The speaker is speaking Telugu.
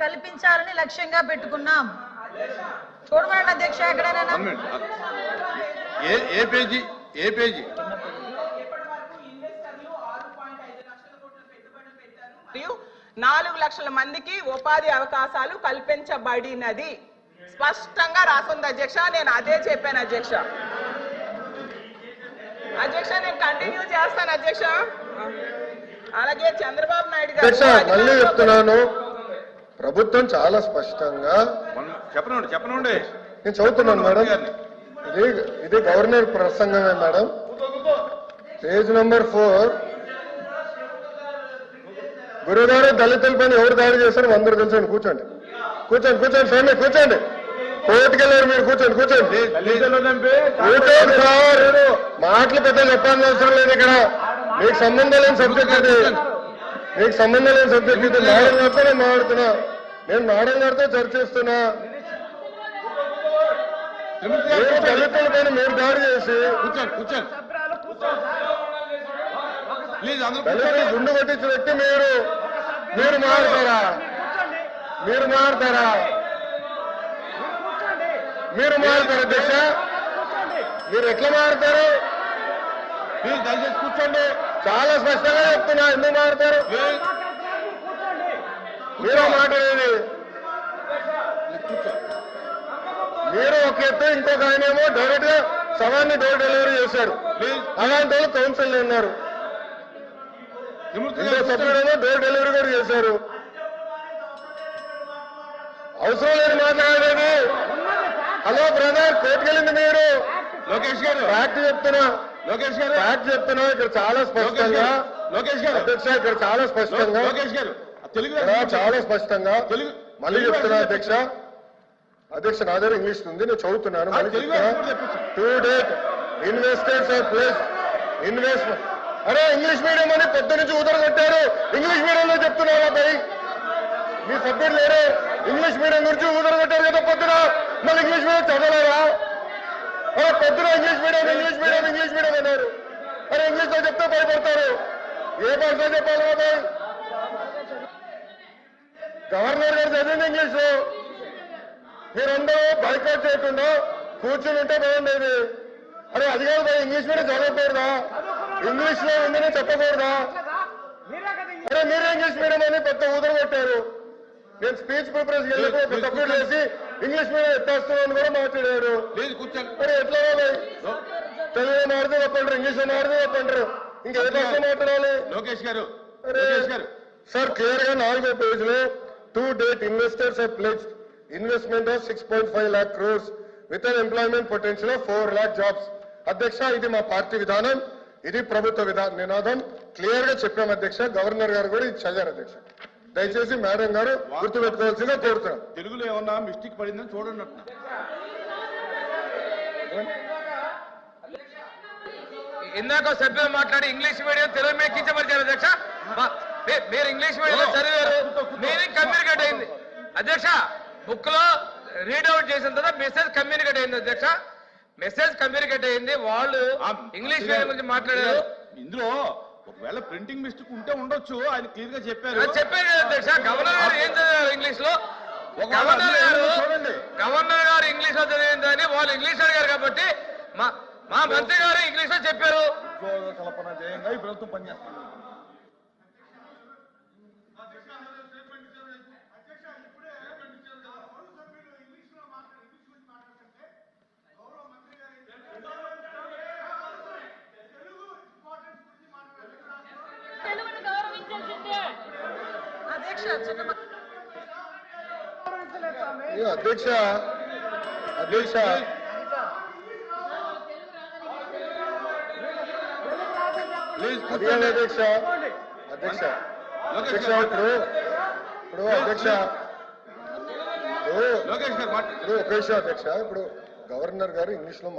కల్పించాలని లక్ష్యంగా పెట్టుకున్నాం. చూడమండి అధ్యక్ష, ఎక్కడైనా ఏ పేజీ 4 లక్షల మందికి ఉపాధి అవకాశాలు కల్పించబడినది స్పష్టంగా రాసుంది అధ్యక్ష. నేను అదే చెప్పాను అధ్యక్ష. నేను కంటిన్యూ చేస్తాను అధ్యక్ష. అలాగే చంద్రబాబు నాయుడు గారు మళ్ళీ చెప్తున్నాను, ప్రభుత్వం చాలా స్పష్టంగా చెప్పనండి నేను చదువుతున్నాను మేడం. ఇది గవర్నర్ ప్రసంగమే మేడం. Page number 4. గురుగారు దళితులపైన ఎవరు దాడి చేశారు అందరూ తెలుసండి. కూర్చోండి స్వామి, కూర్చోండి. కోర్టుకెళ్ళారు మీరు, కూర్చోండి సార్. మాటలు పెద్ద చెప్పాల్సిన అవసరం లేదు. ఇక్కడ మీకు సంబంధం లేని సబ్జెక్ట్ ఇది. మేడం గారితో నేను మాట్లాడుతున్నా. నేను మేడం గారితో చర్చిస్తున్నా. దళితుల పైన మీరు దాడి చేసి దళితులు గుండు కొట్టించి పెట్టి మీరు మారుతారా? అధ్యక్ష, మీరు ఎట్లా మారుతారు? దయచేసి కూర్చోండి. చాలా స్పష్టంగా చెప్తున్నా, ఎందుకు మారుతారు? మీరు మాట్లాడేది మీరు ఒక ఎత్తు, ఇంకొక ఆయన ఏమో డైరెక్ట్ గా సవాన్ని డోర్ డెలివరీ చేశారు. అలాంటి వాళ్ళు కౌన్సిల్ ఉన్నారు. సభ్యుడేమో డోర్ డెలివరీ కూడా చేశారు. అవసరం లేదు మాట్లాడేది. హలో బ్రదర్, కోర్టుకెళ్ళింది మీరు. లోకేష్ గారు ఫ్యాక్ట్ చెప్తున్నా. ఇక్కడ చాలా స్పష్టంగా అధ్యక్ష, ఇక్కడ చాలా స్పష్టంగా మళ్ళీ చెప్తున్నా అధ్యక్ష నా దగ్గర ఇంగ్లీష్ ఉంది, నేను చదువుతున్నాను. To date investors are place investment. అరే ఇంగ్లీష్ మీడియం అని పొద్దు నుంచి ఊదరగొట్టారు. ఇంగ్లీష్ మీడియంలో చెప్తున్నారా భయ్? మీ సభ్యులు లేరు. ఇంగ్లీష్ మీడియం గురించి ఊదరగొట్టారు కదా పొద్దున. మళ్ళీ ఇంగ్లీష్ మీడియం చదవలేరా? అరే పొద్దున ఇంగ్లీష్ మీడియం అన్నారు. అరే ఇంగ్లీష్ లో చెప్తే భయపడతారు. ఏ భాషలో చెప్పాలి బాబాయ్? గవర్నర్ గారు చదివింది ఇంగ్లీష్ లో. మీరందరూ బైకాట్ చేయకుండా కూర్చుని ఉంటే బాగుండేది. అరే అది కాదు భయ్, ఇంగ్లీష్ మీడియం చదవకూడదా? ఇంగ్లీష్ లో ఉందని చెప్పకూడదా? అరే మీరే ఇంగ్లీష్ మీడియం అని పెద్ద ఊదర కొట్టారు. నేను స్పీచ్ ప్రిపరేషన్ వెళ్ళి సబ్మిట్ చేసి ఇంగ్లీష్ మీడియం ఎత్తేస్తున్నాను కూడా మాట్లాడారు. మరి ఎట్లా తెలుగు మాడితే తప్పంటారు, ఇంగ్లీష్ మాడితే తప్పంటారు, ఇంకే భాష మాట్లాడాలి? లోకేష్ గారు సార్ క్లియర్ గా 4వ పేజ్ లో to date investors are pledged investment of 6.5 lakh crores with an employment potential of 4 lakh jobs. అధ్యక్ష ఇది మా పార్టీ విధానం, ఇది ప్రభుత్వ నినాదం. క్లియర్ గా చెప్పాం అధ్యక్ష. గవర్నర్ గారు కూడా ఇది చదివారు అధ్యక్ష. దయచేసి మేడం గారు గుర్తుపెట్టుకోవాల్సిందిగా కోరుతున్నాం. తెలుగులో ఏమన్నా మిస్టేక్ పడిందని చూడండి. ఇందాక సభ్యులు మాట్లాడి ఇంగ్లీష్ మీడియం తెలుగు మీద కించపరిచారు అధ్యక్ష. మీరు ఇంగ్లీష్ మీడియంలో చదివారు, మీనింగ్ కమ్యూనికేట్ అయింది అధ్యక్ష. బుక్ లో రీడౌట్ చేసిన తర్వాత మెసేజ్ కమ్యూనికేట్ అయింది అధ్యక్ష. మెసేజ్ కమ్యూనికేట్ అయింది. వాళ్ళు ఇంగ్లీష్ మీడియం గురించి మాట్లాడారు. ఇందులో ఒకవేళ ప్రింటింగ్ మిస్టేక్ ఉంటే ఉండొచ్చు. ఆయన క్లియర్ గా చెప్పారు కదా అధ్యక్ష. గవర్నర్ గారు ఏం చదివారు ఇంగ్లీష్ లో? గవర్నర్ గారు ఇంగ్లీష్ లో చదివిందని వాళ్ళు ఇంగ్లీష్ అడిగారు కాబట్టి మా మంత్రి గారు ఇంగ్లీష్ లో చెప్పారు. కల్పన జయంగా ఈ ప్రభుత్వం పనిచేస్తుంది. అధ్యక్ష ఇప్పుడు గవర్నర్ గారు ఇంగ్లీష్ లో